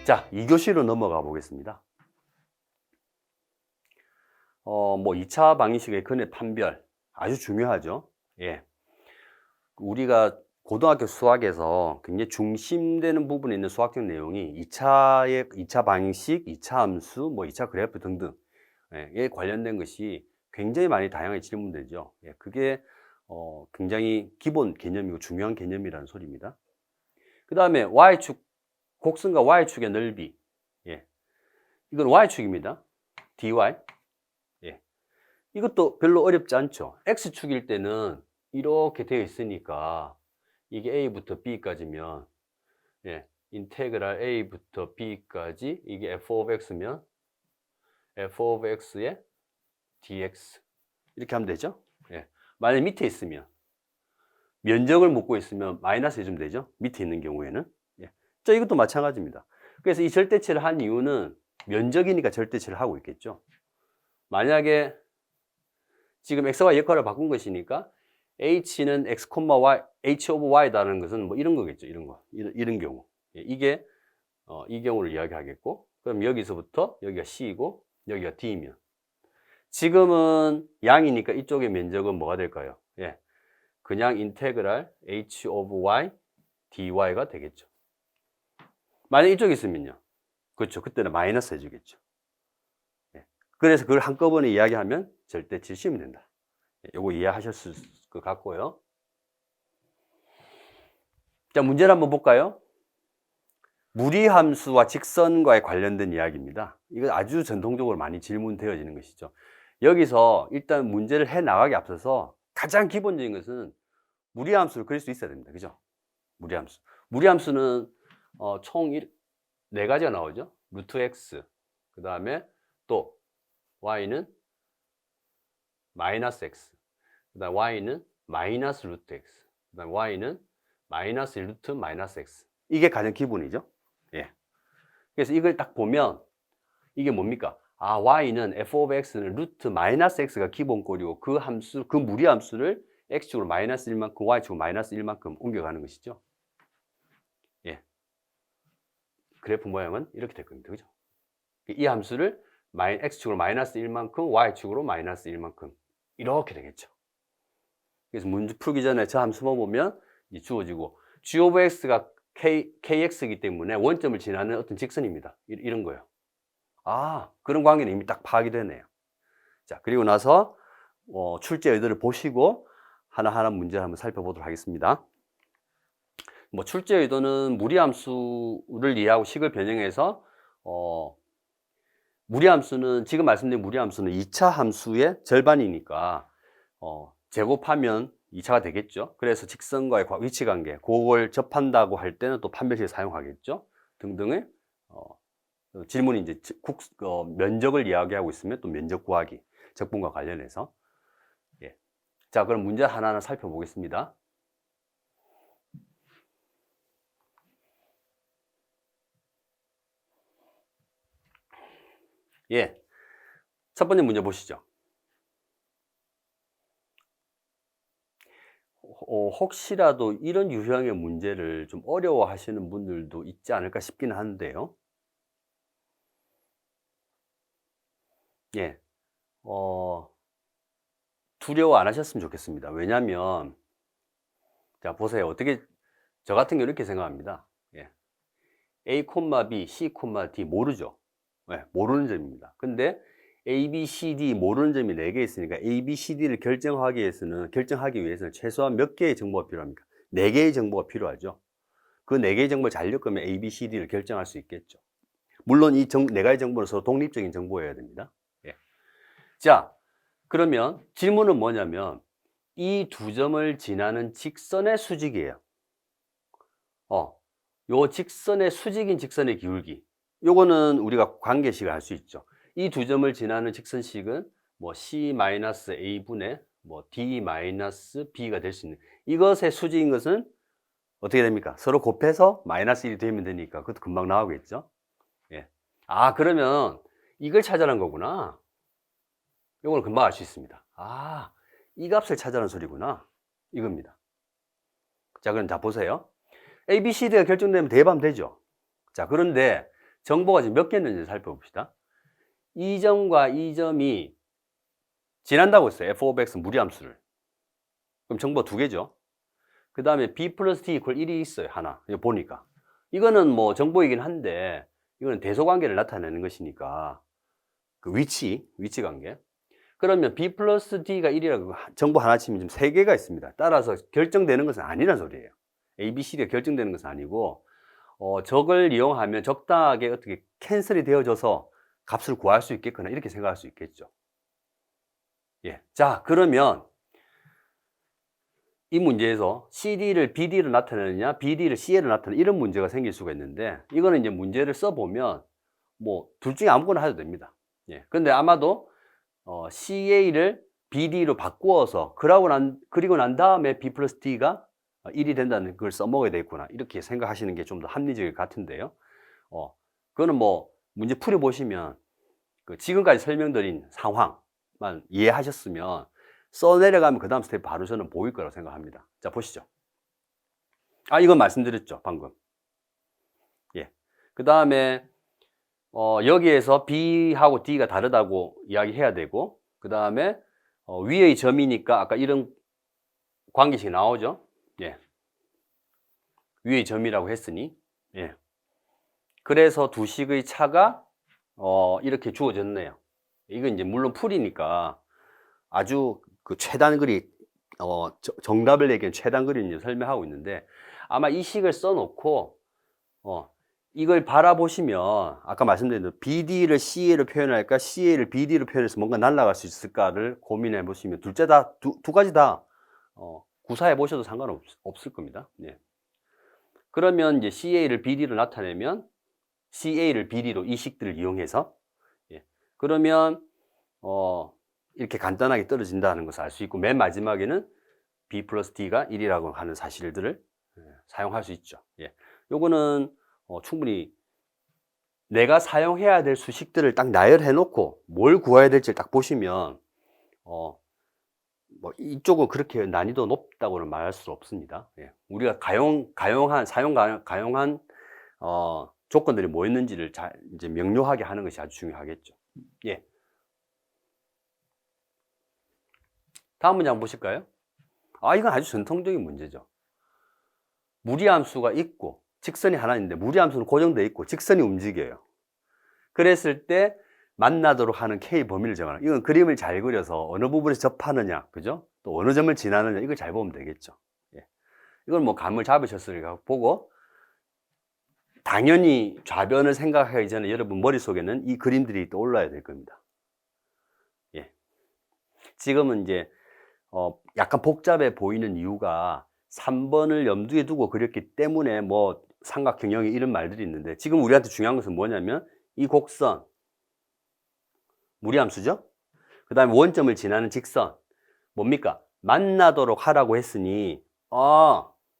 자, 2교시로 넘어가 보겠습니다. 뭐 2차 방정식의 근의 판별 아주 중요하죠. 예. 우리가 고등학교 수학에서 굉장히 중심되는 부분에 있는 수학적 내용이 2차 방정식, 2차 함수, 뭐 2차 그래프 등등에 관련된 것이 굉장히 많이 다양하게 질문되죠. 예, 그게 굉장히 기본 개념이고 중요한 개념이라는 소리입니다. 그 다음에 y축, 곡선과 y축의 넓이. 예. 이건 y축입니다. dy. 예. 이것도 별로 어렵지 않죠. x축일 때는 이렇게 되어 있으니까 이게 a부터 b까지면 예, 인테그랄 a부터 b까지 이게 f of x면 f of x의 dx 이렇게 하면 되죠. 예. 만약 밑에 있으면 면적을 묻고 있으면 마이너스 해주면 되죠. 밑에 있는 경우에는. 예. 자, 이것도 마찬가지입니다. 그래서 이 절대치를 한 이유는 면적이니까 절대치를 하고 있겠죠. 만약에 지금 x와 역할을 바꾼 것이니까 h는 x, y, h of y다라는 것은 뭐 이런 거겠죠. 이런 거. 이런 경우. 예, 이게 이 경우를 이야기하겠고, 그럼 여기서부터 여기가 c이고 여기가 d이면 지금은 양이니까 이쪽의 면적은 뭐가 될까요? 예, 그냥 인테그랄 h of y dy가 되겠죠. 만약 이쪽에 있으면요. 그렇죠. 그때는 마이너스 해주겠죠. 예, 그래서 그걸 한꺼번에 이야기하면 절대치를 씌우면 된다. 예, 요거 이해하셨을 것 같고요. 자, 문제를 한번 볼까요? 무리함수와 직선과의 관련된 이야기입니다. 이거 아주 전통적으로 많이 질문되어지는 것이죠. 여기서 일단 문제를 해 나가기 앞서서 가장 기본적인 것은 무리함수를 그릴 수 있어야 됩니다. 그죠? 무리함수. 무리함수는 총 4가지가 나오죠. 루트 x, 그 다음에 또 y는 마이너스 x, 그 다음 y는 마이너스 루트 x, 그 다음 y는 마이너스 루트 마이너스 x. 이게 가장 기본이죠. 예. 그래서 이걸 딱 보면 이게 뭡니까? 아, y는 f of x는 루트 마이너스 x가 기본꼴이고 그 함수, 그 무리함수를 x축으로 마이너스 1만큼, y축으로 마이너스 1만큼 옮겨가는 것이죠. 예. 그래프 모양은 이렇게 될 겁니다. 그죠? 이 함수를 x축으로 마이너스 1만큼, y축으로 마이너스 1만큼 이렇게 되겠죠. 그래서 문제 풀기 전에 저 함수만 보면 이제 주어지고 g of x가 kx이기 때문에 원점을 지나는 어떤 직선입니다. 이런 거예요. 아, 그런 관계는 이미 딱 파악이 되네요. 자, 그리고 나서 출제 의도를 보시고 하나하나 문제를 한번 살펴보도록 하겠습니다. 뭐 출제 의도는 무리함수를 이해하고 식을 변형해서 무리함수는 지금 말씀드린 무리함수는 2차 함수의 절반이니까 제곱하면 2차가 되겠죠. 그래서 직선과의 위치관계 그걸 접한다고 할 때는 또 판별식을 사용하겠죠. 등등의 질문이 이제 면적을 이야기하고 있으면 또 면적 구하기 적분과 관련해서 예. 자, 그럼 문제 하나하나 살펴보겠습니다. 예. 첫 번째 문제 보시죠. 혹시라도 이런 유형의 문제를 좀 어려워하시는 분들도 있지 않을까 싶기는 한데요. 예. 두려워 안 하셨으면 좋겠습니다. 왜냐면 자, 보세요. 어떻게 저 같은 경우 이렇게 생각합니다. 예. A, B, C, D 모르죠. 예, 모르는 점입니다. 근데 A, B, C, D 모르는 점이 4개 있으니까 A, B, C, D를 결정하기 위해서는 최소한 몇 개의 정보가 필요합니까? 4개의 정보가 필요하죠. 그 4개의 정보를 잘 엮으면 A, B, C, D를 결정할 수 있겠죠. 물론 이 4가지 정보는 서로 독립적인 정보여야 됩니다. 예. 자, 그러면 질문은 뭐냐면 이 두 점을 지나는 직선의 수직이에요. 요 직선의 수직인 직선의 기울기. 요거는 우리가 관계식을 할 수 있죠. 이 두 점을 지나는 직선식은 뭐 C-A분의 뭐 D-B가 될 수 있는 이것의 수직인 것은 어떻게 됩니까? 서로 곱해서 마이너스 1이 되면 되니까 그것도 금방 나오겠죠. 예. 아, 그러면 이걸 찾아낸 거구나. 요걸 금방 알 수 있습니다. 아, 이 값을 찾아낸 소리구나. 이겁니다. 자, 그럼 자 보세요. A, B, C, D가 결정되면 대입하면 되죠. 자, 그런데 정보가 지금 몇 개 있는지 살펴봅시다. 이 점과 이 점이 지난다고 했어요. f of x 무리함수를. 그럼 정보 두 개죠. 그 다음에 b 플러스 t 이퀄 1이 있어요. 하나. 이거 보니까. 이거는 뭐 정보이긴 한데, 이거는 대소관계를 나타내는 것이니까, 그 위치 관계. 그러면 b 플러스 t가 1이라고 정보 하나 치면 지금 세 개가 있습니다. 따라서 결정되는 것은 아니란 소리예요. a, b, c가 결정되는 것은 아니고, 적을 이용하면 적당하게 어떻게 캔슬이 되어져서 값을 구할 수 있겠거나 이렇게 생각할 수 있겠죠. 예. 자, 그러면 이 문제에서 CD를 BD로 나타내느냐, BD를 CA로 나타내느냐, 이런 문제가 생길 수가 있는데, 이거는 이제 문제를 써보면, 뭐, 둘 중에 아무거나 해도 됩니다. 예. 근데 아마도, CA를 BD로 바꾸어서, 그리고 난 다음에 B 플러스 D가 1이 된다는 걸 써먹어야 되겠구나. 이렇게 생각하시는 게 좀 더 합리적일 것 같은데요. 그거는 뭐, 문제 풀어보시면, 그 지금까지 설명드린 상황만 이해하셨으면, 써내려가면 그 다음 스텝 바로 저는 보일 거라고 생각합니다. 자, 보시죠. 이건 말씀드렸죠, 방금. 예. 그 다음에, 여기에서 B하고 D가 다르다고 이야기해야 되고, 그 다음에, 위의 점이니까 아까 이런 관계식이 나오죠. 예. 위의 점이라고 했으니, 예. 그래서 두 식의 차가, 이렇게 주어졌네요. 이건 이제 물론 풀이니까 아주 그 최단거리, 정답을 얘기한 최단거리를 설명하고 있는데, 아마 이 식을 써놓고, 이걸 바라보시면, 아까 말씀드린 대로 BD를 CA로 표현할까, CA를 BD로 표현해서 뭔가 날아갈 수 있을까를 고민해 보시면, 둘째 다, 두 가지 다, 구사해 보셔도 상관없을 겁니다. 예. 그러면 이제 CA를 BD로 나타내면, CA를 BD로 이 식들을 이용해서, 예. 그러면, 이렇게 간단하게 떨어진다는 것을 알 수 있고, 맨 마지막에는 B 플러스 D가 1이라고 하는 사실들을 사용할 수 있죠. 예. 요거는 충분히 내가 사용해야 될 수식들을 딱 나열해 놓고 뭘 구해야 될지 딱 보시면 뭐 이쪽은 그렇게 난이도 높다고는 말할 수 없습니다. 예. 우리가 사용 가용한 조건들이 뭐였는지를 잘 이제 명료하게 하는 것이 아주 중요하겠죠. 예. 다음 문제 한번 보실까요? 이건 아주 전통적인 문제죠. 무리함수가 있고 직선이 하나 있는데 무리함수는 고정되어 있고 직선이 움직여요. 그랬을 때 만나도록 하는 K 범위를 정하는, 이건 그림을 잘 그려서 어느 부분에서 접하느냐, 그죠? 또 어느 점을 지나느냐, 이걸 잘 보면 되겠죠. 예. 이건 뭐 감을 잡으셨으니까 보고, 당연히 좌변을 생각하기 전에 여러분 머릿속에는 이 그림들이 떠올라야 될 겁니다. 예. 지금은 이제 약간 복잡해 보이는 이유가 3번을 염두에 두고 그렸기 때문에 뭐 삼각형형이 이런 말들이 있는데, 지금 우리한테 중요한 것은 뭐냐면 이 곡선 무리함수죠. 그 다음에 원점을 지나는 직선 뭡니까? 만나도록 하라고 했으니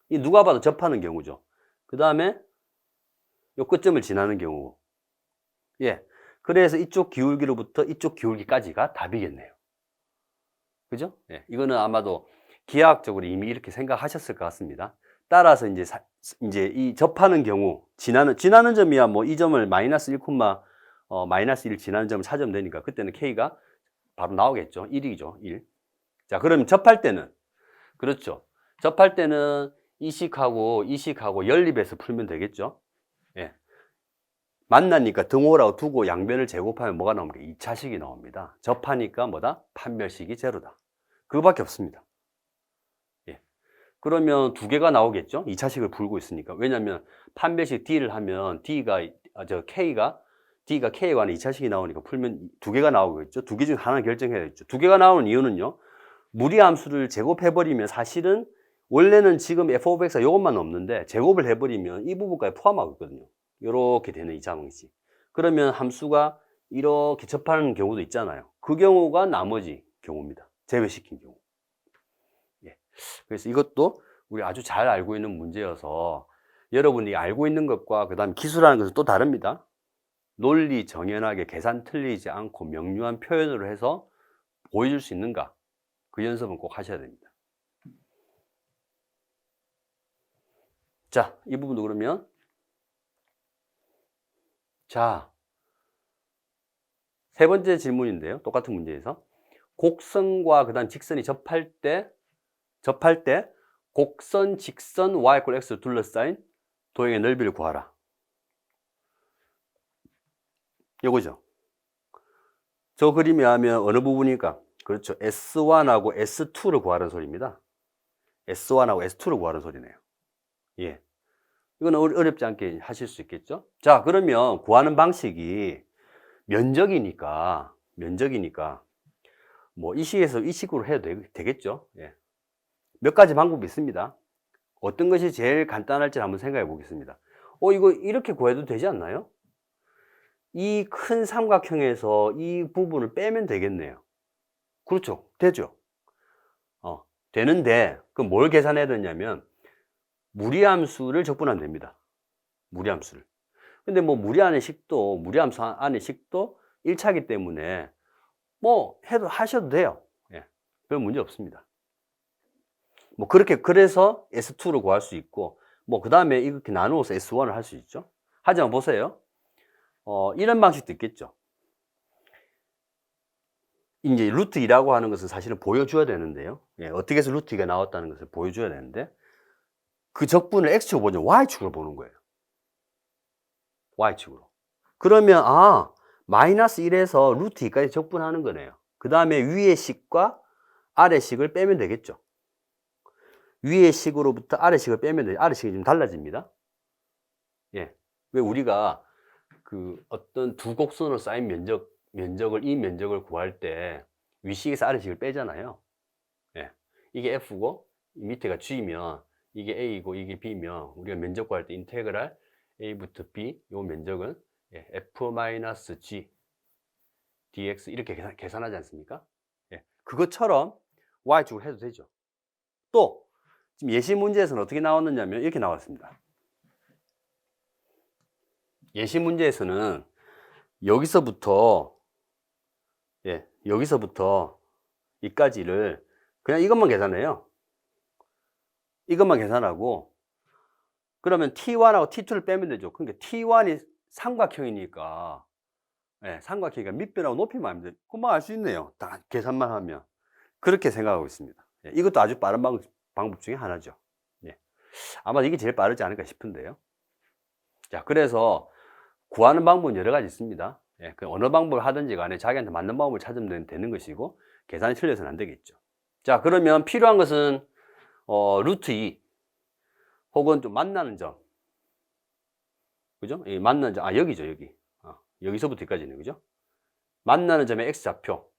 이 누가 봐도 접하는 경우죠. 그 다음에 요 끝점을 지나는 경우. 예. 그래서 이쪽 기울기로부터 이쪽 기울기까지가 답이겠네요. 그죠? 예. 이거는 아마도 기하학적으로 이미 이렇게 생각하셨을 것 같습니다. 따라서 이제 이 접하는 경우, 지나는 점이야 뭐 이 점을 마이너스 1, 마이너스 1 지나는 점을 찾으면 되니까 그때는 K가 바로 나오겠죠. 1이죠. 1. 자, 그럼 접할 때는, 그렇죠. 접할 때는 이 식하고 연립해서 풀면 되겠죠. 예. 만나니까 등호라고 두고 양변을 제곱하면 뭐가 나옵니까? 2차식이 나옵니다. 접하니까 뭐다? 판별식이 제로다. 그거밖에 없습니다. 예. 그러면 두 개가 나오겠죠? 2차식을 풀고 있으니까. 왜냐면 판별식 D를 하면 D가 K에 관한 2차식이 나오니까 풀면 두 개가 나오겠죠? 두 개 중 하나 결정해야겠죠. 두 개가 나오는 이유는요, 무리함수를 제곱해버리면 사실은 원래는 지금 f of x가 이것만 없는데 제곱을 해버리면 이 부분까지 포함하고 있거든요. 이렇게 되는 이 장식. 그러면 함수가 이렇게 접하는 경우도 있잖아요. 그 경우가 나머지 경우입니다. 제외시킨 경우. 예. 그래서 이것도 우리 아주 잘 알고 있는 문제여서 여러분이 알고 있는 것과 그 다음 기술하는 것은 또 다릅니다. 논리 정연하게 계산 틀리지 않고 명료한 표현으로 해서 보여줄 수 있는가? 그 연습은 꼭 하셔야 됩니다. 자, 이 부분도 그러면 자, 세 번째 질문인데요. 똑같은 문제에서 곡선과 그다음 직선이 접할 때 곡선, 직선, y = x로 둘러싸인 도형의 넓이를 구하라. 요거죠. 저 그림에 하면 어느 부분일까? 그렇죠. S1하고 S2를 구하라는 소리입니다. S1하고 S2를 구하라는 소리네요. 예. 이건 어렵지 않게 하실 수 있겠죠? 자, 그러면 구하는 방식이 면적이니까 뭐 이 식에서 이 식으로 해도 되겠죠? 예. 몇 가지 방법이 있습니다. 어떤 것이 제일 간단할지 한번 생각해 보겠습니다. 이거 이렇게 구해도 되지 않나요? 이 큰 삼각형에서 이 부분을 빼면 되겠네요. 그렇죠. 되죠. 되는데, 그럼 뭘 계산해야 되냐면, 무리함수를 적분하면 됩니다. 무리함수를. 근데 뭐 무리함수 안의 식도 1차이기 때문에 뭐 하셔도 돼요. 예. 별 문제 없습니다. 뭐 그래서 S2를 구할 수 있고, 뭐 그 다음에 이렇게 나누어서 S1을 할 수 있죠. 하지만 보세요. 이런 방식도 있겠죠. 이제 루트 2라고 하는 것은 사실은 보여줘야 되는데요. 예, 어떻게 해서 루트 2가 나왔다는 것을 보여줘야 되는데, 그 적분을 X축으로 보죠. Y축으로 보는 거예요. Y축으로. 그러면, 마이너스 1에서 루트 2까지 적분하는 거네요. 그 다음에 위의 식과 아래 식을 빼면 되겠죠. 위의 식으로부터 아래 식을 빼면 되죠. 아래 식이 좀 달라집니다. 예. 왜 우리가 그 어떤 두 곡선으로 쌓인 이 면적을 구할 때 위식에서 아래식을 빼잖아요. 예. 이게 F고 이 밑에가 G면 이게 A고 이게 B면 우리가 면적 구할 때 인테그랄 A부터 B 요 면적은 F-G dx 이렇게 계산하지 않습니까? 예. 그것처럼 Y축으로 해도 되죠. 또 지금 예시 문제에서는 어떻게 나왔느냐면 이렇게 나왔습니다. 예시 문제에서는 여기서부터 이까지를 그냥 이것만 계산해요. 이것만 계산하고 그러면 T1하고 T2를 빼면 되죠. 그러니까 T1이 삼각형이니까 삼각형이니까 밑변하고 높이만 하면 돼요. 그만 알 수 있네요. 다 계산만 하면. 그렇게 생각하고 있습니다. 이것도 아주 빠른 방법 중에 하나죠. 아마 이게 제일 빠르지 않을까 싶은데요. 자, 그래서 구하는 방법은 여러 가지 있습니다. 그 어느 방법을 하든지 간에 자기한테 맞는 방법을 찾으면 되는 것이고 계산이 틀려서는 안 되겠죠. 자, 그러면 필요한 것은 루트 2 혹은 좀 만나는 점, 그죠? 만나는 점, 여기죠, 여기. 여기서부터 여기까지는, 그죠? 만나는 점의 X좌표,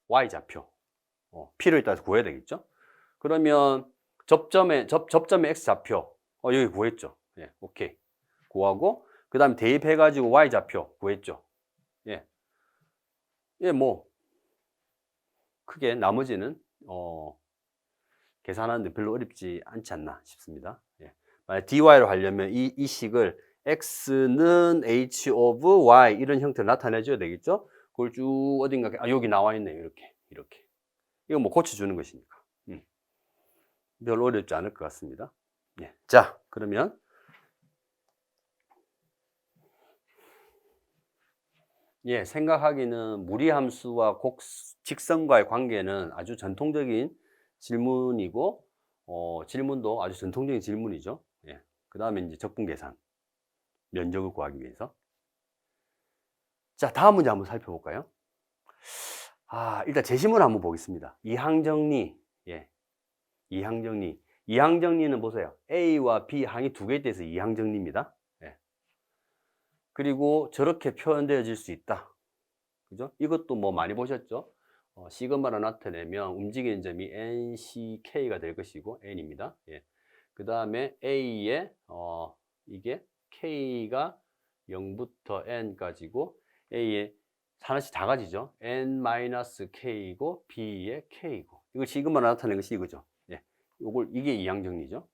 Y좌표, P를 따라서 구해야 되겠죠? 그러면 접점의 X좌표, 여기 구했죠? 오케이. 구하고, 그 다음에 대입해가지고 Y좌표 구했죠? 뭐, 크게 나머지는, 계산하는데 별로 어렵지 않지 않나 싶습니다. 만약 dy로 하려면 이 식을 x는 h of y 이런 형태로 나타내줘야 되겠죠? 그걸 쭉 어딘가 여기 나와 있네요. 이렇게 이거 뭐 고쳐주는 것이니까 별로 어렵지 않을 것 같습니다. 자, 그러면 생각하기는 무리함수와 직선과의 관계는 아주 전통적인 질문이고 질문도 아주 전통적인 질문이죠. 그 다음에 이제 적분 계산, 면적을 구하기 위해서. 자, 다음 문제 한번 살펴볼까요? 일단 제시문 한번 보겠습니다. 이항정리, 이항정리. 이항정리는 보세요. A와 B 항이 두 개에 대해서 이항정리입니다. 그리고 저렇게 표현되어질 수 있다. 그죠? 이것도 뭐 많이 보셨죠? 시그마로 나타내면 움직이는 점이 NCK가 될 것이고 N입니다. 그 다음에 A에 이게 K가 0부터 N까지고 A에 하나씩 다 가지죠. N-K이고 B에 K이고 이거 시그마로 나타낸 것이 이거죠. 이게 이항정리죠.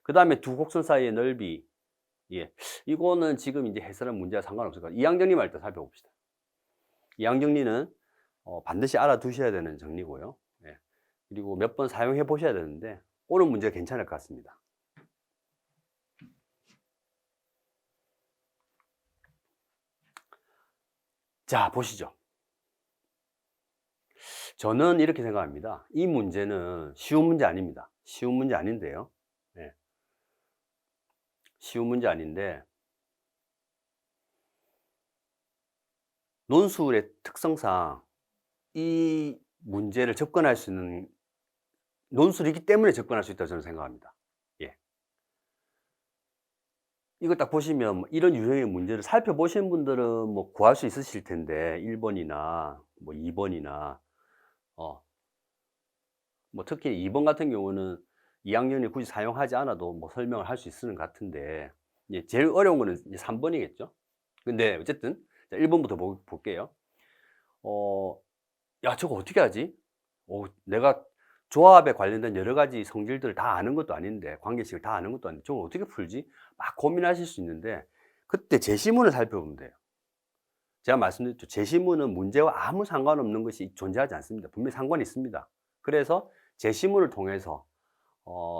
그 다음에 두 곡선 사이의 넓이 이거는 지금 이제 해설한 문제와 상관없을 것 같아요. 이항정리만 일단 살펴봅시다. 이항정리는 반드시 알아두셔야 되는 정리고요. 그리고 몇 번 사용해 보셔야 되는데 오늘 문제가 괜찮을 것 같습니다. 자, 보시죠. 저는 이렇게 생각합니다. 이 문제는 쉬운 문제 아닙니다. 쉬운 문제 아닌데요. 네. 쉬운 문제 아닌데, 논술의 특성상 이 문제를 접근할 수 있는 논술이기 때문에 접근할 수 있다고 저는 생각합니다. 예. 이거 딱 보시면 이런 유형의 문제를 살펴보신 분들은 뭐 구할 수 있으실 텐데 1번이나 뭐 2번이나 뭐 특히 2번 같은 경우는 2학년이 굳이 사용하지 않아도 뭐 설명을 할 수 있을 것 같은데 이제 제일 어려운 거는 이제 3번이겠죠. 근데 어쨌든 자 1번부터 볼게요. 야, 저거 어떻게 하지? 내가 조합에 관련된 여러 가지 성질들을 다 아는 것도 아닌데, 관계식을 다 아는 것도 아닌데, 저걸 어떻게 풀지? 막 고민하실 수 있는데, 그때 제시문을 살펴보면 돼요. 제가 말씀드렸죠. 제시문은 문제와 아무 상관없는 것이 존재하지 않습니다. 분명히 상관이 있습니다. 그래서 제시문을 통해서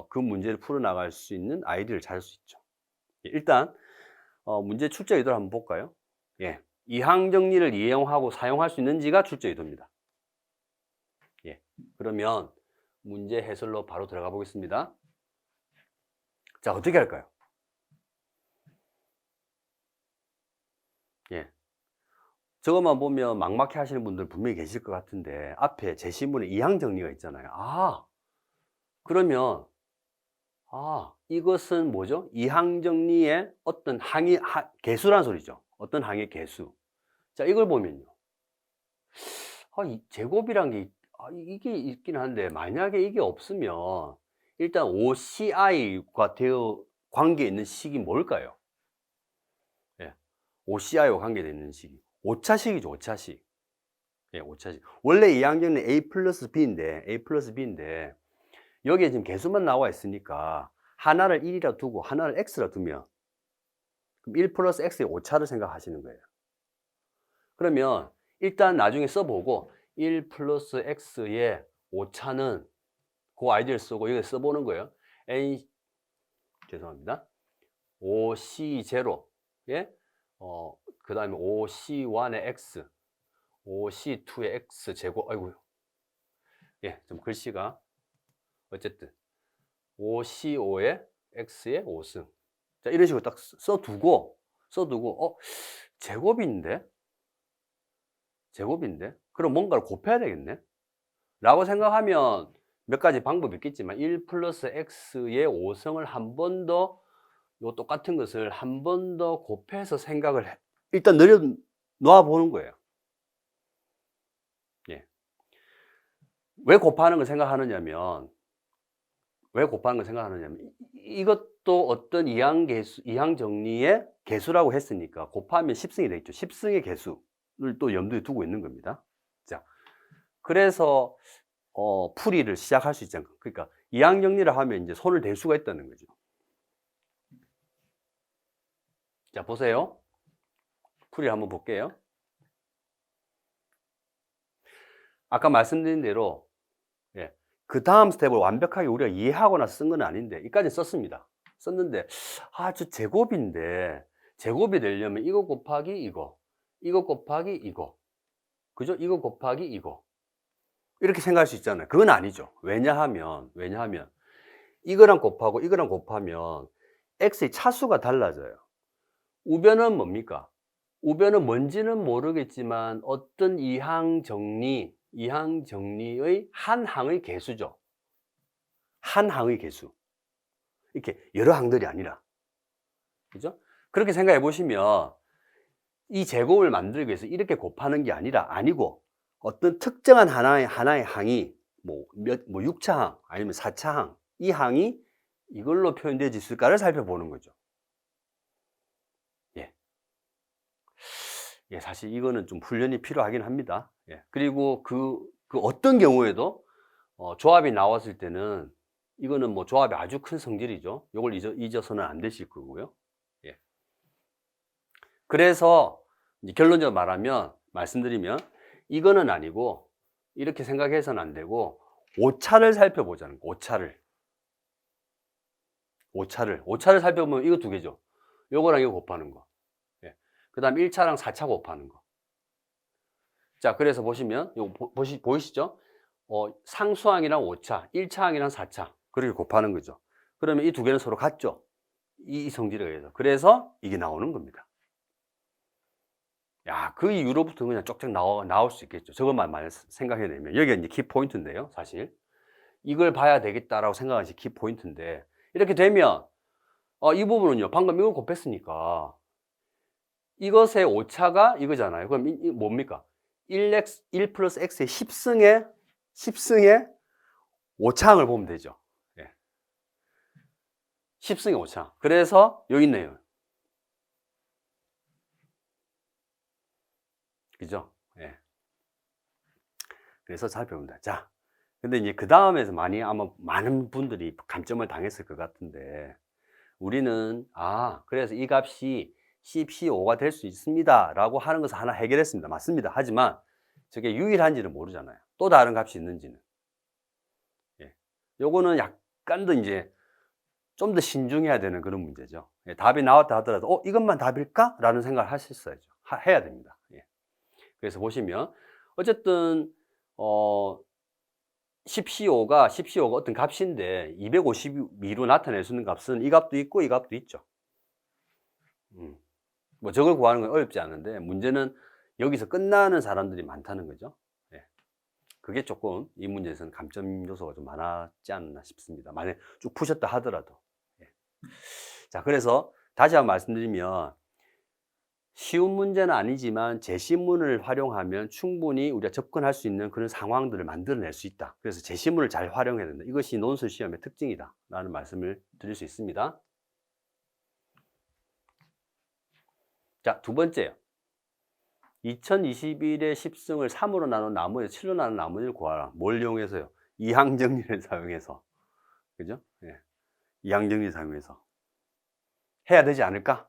그 문제를 풀어나갈 수 있는 아이디어를 찾을 수 있죠. 일단 문제 출제 의도를 한번 볼까요? 예, 이항 정리를 이용하고 사용할 수 있는지가 출제 의도입니다. 예, 그러면 문제 해설로 바로 들어가 보겠습니다. 자, 어떻게 할까요? 예, 저것만 보면 막막해 하시는 분들 분명히 계실 것 같은데 앞에 제시문에 이항 정리가 있잖아요. 그러면 이것은 뭐죠? 이항 정리의 어떤 개수란 소리죠. 어떤 항의 개수. 자, 이걸 보면요. 이 제곱이란 게 이게 있긴 한데 만약에 이게 없으면 일단 OCI과 관계 있는 식이 뭘까요? 예, OCI와 관계되어 있는 식이 오차식이죠. 오차식. 예, 오차식. 원래 2학년은 A 플러스 B인데 여기에 지금 개수만 나와 있으니까 하나를 1이라 두고 하나를 X라 두면 그럼 1 플러스 X의 오차를 생각하시는 거예요. 그러면 일단 나중에 써보고 1 플러스 X의 오차는 그 아이디어를 쓰고 여기 써보는 거예요. 죄송합니다. OC0, 예? 그 다음에 OC1의 X, OC2의 X 제곱, 아이고, 예, 좀 글씨가, 어쨌든, OC5의 X의 5승. 자, 이런 식으로 딱 써두고, 제곱인데? 그럼 뭔가를 곱해야 되겠네? 라고 생각하면 몇 가지 방법이 있겠지만 1 플러스 X의 5승을 한 번 더 요 똑같은 것을 한 번 더 곱해서 생각을 일단 놓아 보는 거예요. 예. 왜 곱하는 걸 생각하느냐면 이것도 어떤 이항 정리의 개수라고 했으니까 곱하면 10승이 되겠죠. 10승의 개수를 또 염두에 두고 있는 겁니다. 자, 그래서 풀이를 시작할 수 있지 않을까. 그러니까 이항 정리를 하면 이제 손을 댈 수가 있다는 거죠. 자, 보세요. 풀이를 한번 볼게요. 아까 말씀드린 대로 그 다음 스텝을 완벽하게 우리가 이해하고 나서 쓴 건 아닌데 여기까지 썼습니다. 썼는데 저 제곱이 되려면 이거 곱하기 이거 곱하기 이거, 그죠? 이거 곱하기 이거 이렇게 생각할 수 있잖아요. 그건 아니죠. 왜냐하면 이거랑 곱하면 x의 차수가 달라져요. 우변은 뭡니까? 우변은 뭔지는 모르겠지만 어떤 이항 정리의 한 항의 개수죠. 한 항의 개수. 이렇게 여러 항들이 아니라. 그죠? 그렇게 생각해 보시면 이 제곱을 만들기 위해서 이렇게 곱하는 게 아니고 어떤 특정한 하나의 항이 뭐 6차항 아니면 4차항 이 항이 이걸로 표현되어 있을까를 살펴보는 거죠. 예, 사실 이거는 좀 훈련이 필요하긴 합니다. 예, 그리고 그 어떤 경우에도 조합이 나왔을 때는 이거는 뭐 조합이 아주 큰 성질이죠. 이걸 잊어서는 안 되실 거고요. 예. 그래서 이제 결론적으로 말씀드리면 이거는 아니고 이렇게 생각해서는 안 되고 오차를 살펴보자는 거. 오차를 살펴보면 이거 두 개죠. 요거랑 이거 곱하는 거. 예. 그 다음 1차랑 4차 곱하는 거. 자, 그래서 보시면, 요거 보이시죠? 상수항이랑 오차, 1차 항이랑 4차. 그렇게 곱하는 거죠. 그러면 이 두 개는 서로 같죠? 이 성질에 의해서. 그래서 이게 나오는 겁니다. 야, 그 이후로부터 그냥 쪽쪽 나올 수 있겠죠. 저것만 많이 생각해내면. 여기가 이제 키포인트인데요, 사실. 이걸 봐야 되겠다라고 생각하시 키포인트인데, 이렇게 되면, 이 부분은요, 방금 이걸 곱했으니까, 이것의 오차가 이거잖아요. 그럼 이 뭡니까? 1 플러스 x의 10승의 오차항을 보면 되죠. 예. 10승의 오차항. 그래서 여기 있네요. 그죠? 예. 그래서 살펴본다. 자, 근데 이제 그 다음에서 아마 많은 분들이 감점을 당했을 것 같은데, 우리는, 그래서 이 값이 10C5가 될 수 있습니다. 라고 하는 것을 하나 해결했습니다. 맞습니다. 하지만 저게 유일한지는 모르잖아요. 또 다른 값이 있는지는. 예. 요거는 약간 더 이제 좀 더 신중해야 되는 그런 문제죠. 예. 답이 나왔다 하더라도, 이것만 답일까? 라는 생각을 하셨어야죠. 해야 됩니다. 예. 그래서 보시면, 어쨌든, 10CO5가 어떤 값인데 252로 나타낼 수 있는 값은 이 값도 있고 이 값도 있죠. 뭐 저걸 구하는 건 어렵지 않은데 문제는 여기서 끝나는 사람들이 많다는 거죠. 예. 그게 조금 이 문제에서는 감점 요소가 좀 많았지 않나 싶습니다. 만약에 쭉 푸셨다 하더라도. 예. 자, 그래서 다시 한번 말씀드리면 쉬운 문제는 아니지만 제시문을 활용하면 충분히 우리가 접근할 수 있는 그런 상황들을 만들어낼 수 있다. 그래서 제시문을 잘 활용해야 된다. 이것이 논술 시험의 특징이다 라는 말씀을 드릴 수 있습니다. 자, 두 번째요. 2021의 10승을 3으로 나눈 나머지 7로 나눈 나머지를 구하라. 뭘 이용해서요? 이항정리를 사용해서. 그죠? 예. 이항정리 사용해서 해야 되지 않을까?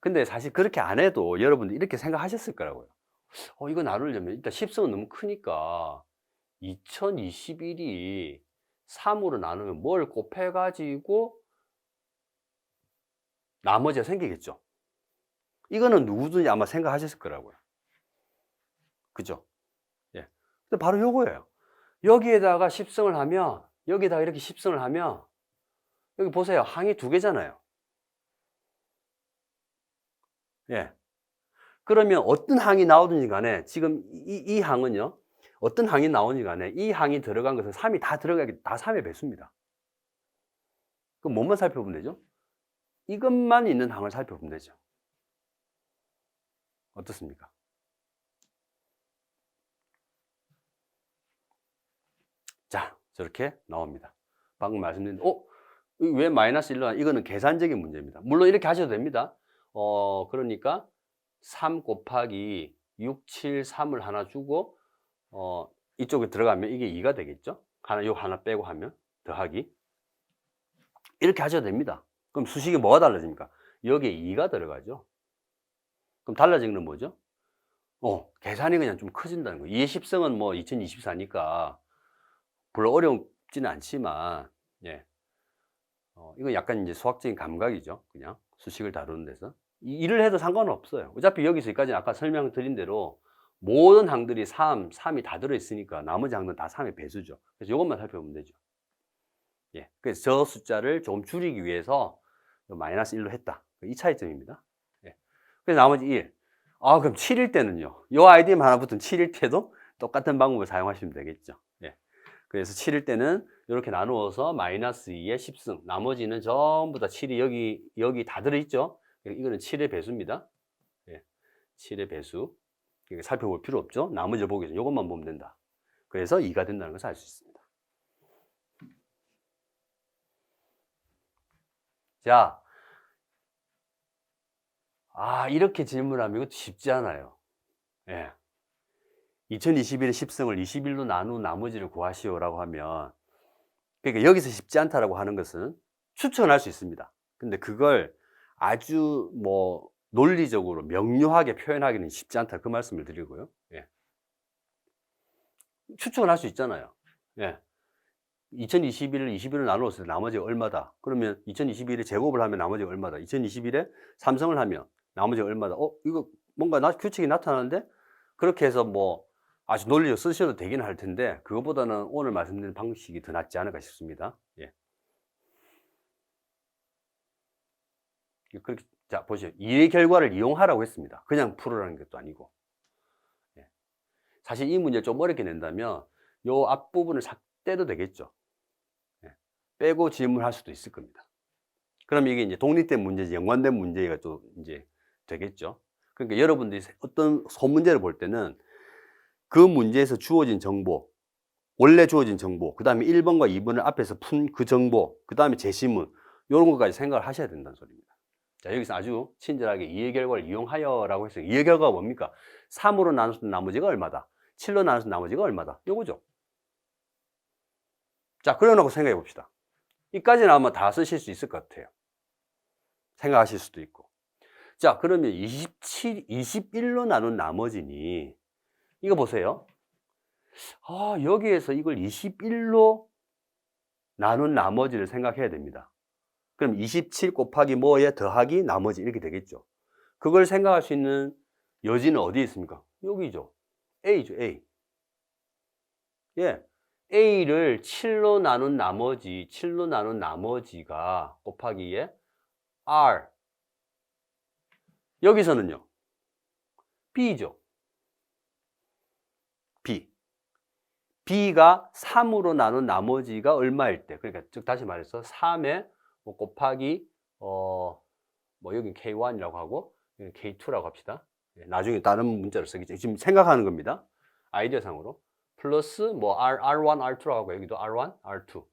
근데 사실 그렇게 안 해도 여러분들 이렇게 생각하셨을 거라고요. 이거 나누려면 일단 10승은 너무 크니까 2021이 3으로 나누면 뭘 곱해가지고 나머지가 생기겠죠. 이거는 누구든지 아마 생각하셨을 거라고요. 그죠? 예. 근데 바로 요거예요. 여기에다가 10승을 하면, 여기다가 이렇게 10승을 하면, 여기 보세요. 항이 두 개잖아요. 예. 그러면 어떤 항이 나오든지 간에 지금 이 항은요. 어떤 항이 나오든지 간에 이 항이 들어간 것은 3이 다 들어가기 다 3의 배수입니다. 그럼 뭐만 살펴보면 되죠? 이것만 있는 항을 살펴보면 되죠. 어떻습니까? 자, 저렇게 나옵니다. 방금 말씀드린, 왜 마이너스 1로 이거는 계산적인 문제입니다. 물론 이렇게 하셔도 됩니다. 그러니까 3 곱하기 6, 7, 3을 하나 주고, 이쪽에 들어가면 이게 2가 되겠죠? 요 하나 빼고 하면, 더하기. 이렇게 하셔도 됩니다. 그럼 수식이 뭐가 달라집니까? 여기에 2가 들어가죠? 그럼 달라진 건 뭐죠? 계산이 그냥 좀 커진다는 거예요. 2의 10승은 뭐 2024니까 별로 어렵지는 않지만, 예. 이건 약간 이제 수학적인 감각이죠. 그냥 수식을 다루는 데서. 일을 해도 상관은 없어요. 어차피 여기서 여기까지 아까 설명드린 대로 모든 항들이 3이 다 들어있으니까 나머지 항들은 다 3의 배수죠. 그래서 이것만 살펴보면 되죠. 예. 그래서 저 숫자를 조금 줄이기 위해서 마이너스 1로 했다. 이 차이점입니다. 예. 그래서 나머지 1. 그럼 7일 때는요. 이 아이디만 하나 붙으면 7일 때도 똑같은 방법을 사용하시면 되겠죠. 예. 그래서 7일 때는 이렇게 나누어서 마이너스 2의 10승. 나머지는 전부 다 7이 여기 다 들어있죠. 이거는 7의 배수입니다. 예. 7의 배수. 살펴볼 필요 없죠. 나머지를 보기 위해서 이것만 보면 된다. 그래서 2가 된다는 것을 알 수 있습니다. 자, 이렇게 질문하면 이것도 쉽지 않아요. 예. 2021의 10승을 21로 나눈 나머지를 구하시오라고 하면, 그러니까 여기서 쉽지 않다라고 하는 것은 추측은 할 수 있습니다. 근데 그걸 아주 논리적으로 명료하게 표현하기는 쉽지 않다. 그 말씀을 드리고요. 예. 추측은 할 수 있잖아요. 예. 2021을 21로 나누었을 때 나머지가 얼마다. 그러면 2021에 제곱을 하면 나머지가 얼마다. 2021에 삼성을 하면 나머지가 얼마다. 이거 뭔가 규칙이 나타나는데 그렇게 해서 뭐 아주 논리로 쓰셔도 되긴 할 텐데 그것보다는 오늘 말씀드린 방식이 더 낫지 않을까 싶습니다. 예. 그렇게, 자, 보시죠. 이 결과를 이용하라고 했습니다. 그냥 풀으라는 것도 아니고. 예. 사실 이 문제를 좀 어렵게 낸다면 요 앞부분을 싹 떼도 되겠죠. 예. 빼고 질문할 수도 있을 겁니다. 그럼 이게 이제 독립된 문제지 연관된 문제가 또 이제 되겠죠. 그러니까 여러분들이 어떤 소문제를 볼 때는 그 문제에서 주어진 정보, 원래 주어진 정보, 그 다음에 1번과 2번을 앞에서 푼 그 정보, 그 다음에 제시문, 이런 것까지 생각을 하셔야 된다는 소리입니다. 자, 여기서 아주 친절하게 이해 결과를 이용하여라고 했어요. 이해 결과가 뭡니까? 3으로 나눠서 나머지가 얼마다? 7로 나눠서 나머지가 얼마다? 요거죠. 자, 그러놓고 생각해 봅시다. 이까지는 아마 다 쓰실 수 있을 것 같아요. 생각하실 수도 있고. 자, 그러면 21로 나눈 나머지니, 이거 보세요. 아, 여기에서 이걸 21로 나눈 나머지를 생각해야 됩니다. 그럼 27 곱하기 뭐에 더하기 나머지 이렇게 되겠죠. 그걸 생각할 수 있는 여지는 어디에 있습니까? 여기죠. A죠, A. 예. A를 7로 나눈 나머지가 곱하기에 R. 여기서는요. B죠. B. B가 3으로 나눈 나머지가 얼마일 때, 그러니까 즉 다시 말해서 3에 뭐 곱하기 뭐 여긴 K1이라고 하고 여긴 K2라고 합시다. 나중에 다른 문자를 쓰겠죠. 지금 생각하는 겁니다. 아이디어 상으로. 플러스 뭐 R1, R2라고 하고 여기도 R1, R2.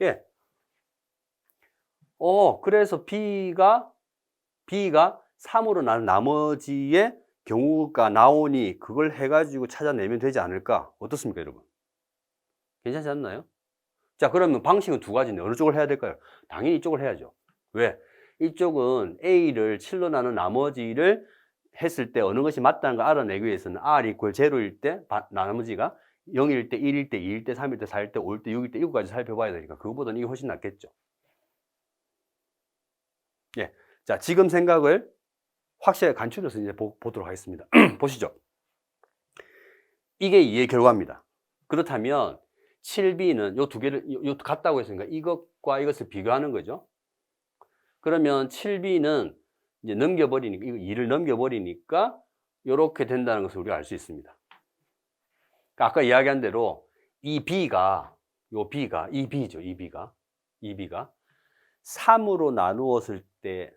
예. 그래서 B가 3으로 나눈 나머지의 경우가 나오니 그걸 해가지고 찾아내면 되지 않을까? 어떻습니까, 여러분? 괜찮지 않나요? 자, 그러면 방식은 두 가지인데 어느 쪽을 해야 될까요? 당연히 이쪽을 해야죠. 왜? 이쪽은 A를 7로 나눈 나머지를 했을 때 어느 것이 맞다는 걸 알아내기 위해서는 R 이퀄 0일 때 나머지가 0일 때, 1일 때, 2일 때, 3일 때, 4일 때, 5일 때, 6일 때 이거까지 살펴봐야 되니까 그거보다는 이게 훨씬 낫겠죠. 예. 자, 지금 생각을 확실하게 간추려서 이제 보도록 하겠습니다. 보시죠. 이게 이해 결과입니다. 그렇다면 7B는 요 두 개를 요 같다고 했으니까 이것과 이것을 비교하는 거죠. 그러면 7B는 이제 넘겨버리니까 이거 2를 넘겨버리니까 이렇게 된다는 것을 우리가 알 수 있습니다. 그러니까 아까 이야기한 대로 이 B가 이 B가 3으로 나누었을 때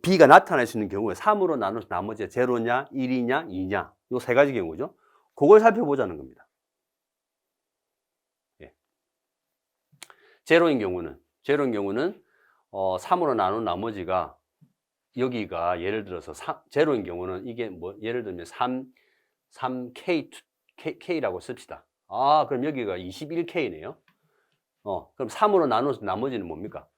B가 나타날 수 있는 경우에 3으로 나눠서 나머지가 0냐, 1이냐, 2냐 요 세 가지 경우죠. 그걸 살펴보자는 겁니다. 예. 제로인 경우는 3으로 나눈 나머지가 여기가 예를 들어서 제로인 경우는 이게 뭐 예를 들면 3K라고 씁시다. 아, 그럼 여기가 21K네요. 그럼 3으로 나눠서 나머지는 뭡니까?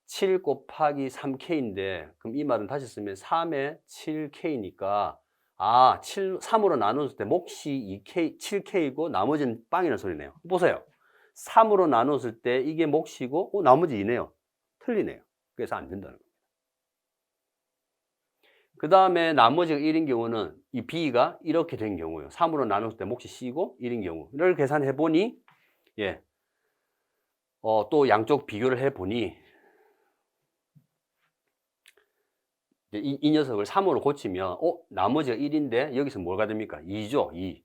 7 곱하기 3K인데 그럼 이 말은 다시 쓰면 3에 7K니까 3으로 나눴을 때 몫이 2K, 7K이고 나머지는 빵이라는 소리네요. 보세요. 3으로 나눴을 때 이게 몫이고 나머지 2네요. 틀리네요. 그래서 안 된다는 겁니다. 그 다음에 나머지가 1인 경우는 이 B가 이렇게 된 경우예요. 3으로 나눴을 때 몫이 C고 1인 경우를 계산해 보니 예. 또 양쪽 비교를 해 보니 이 녀석을 3으로 고치면 나머지가 1인데 여기서 뭐가 됩니까? 2죠. 2.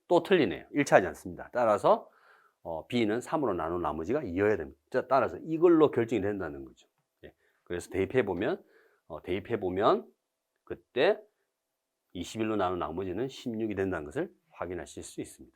또 틀리네요. 일치하지 않습니다. 따라서 B는 3으로 나눈 나머지가 2여야 됩니다. 따라서 이걸로 결정이 된다는 거죠. 예. 그래서 대입해 보면 그때 21로 나눈 나머지는 16이 된다는 것을 확인하실 수 있습니다.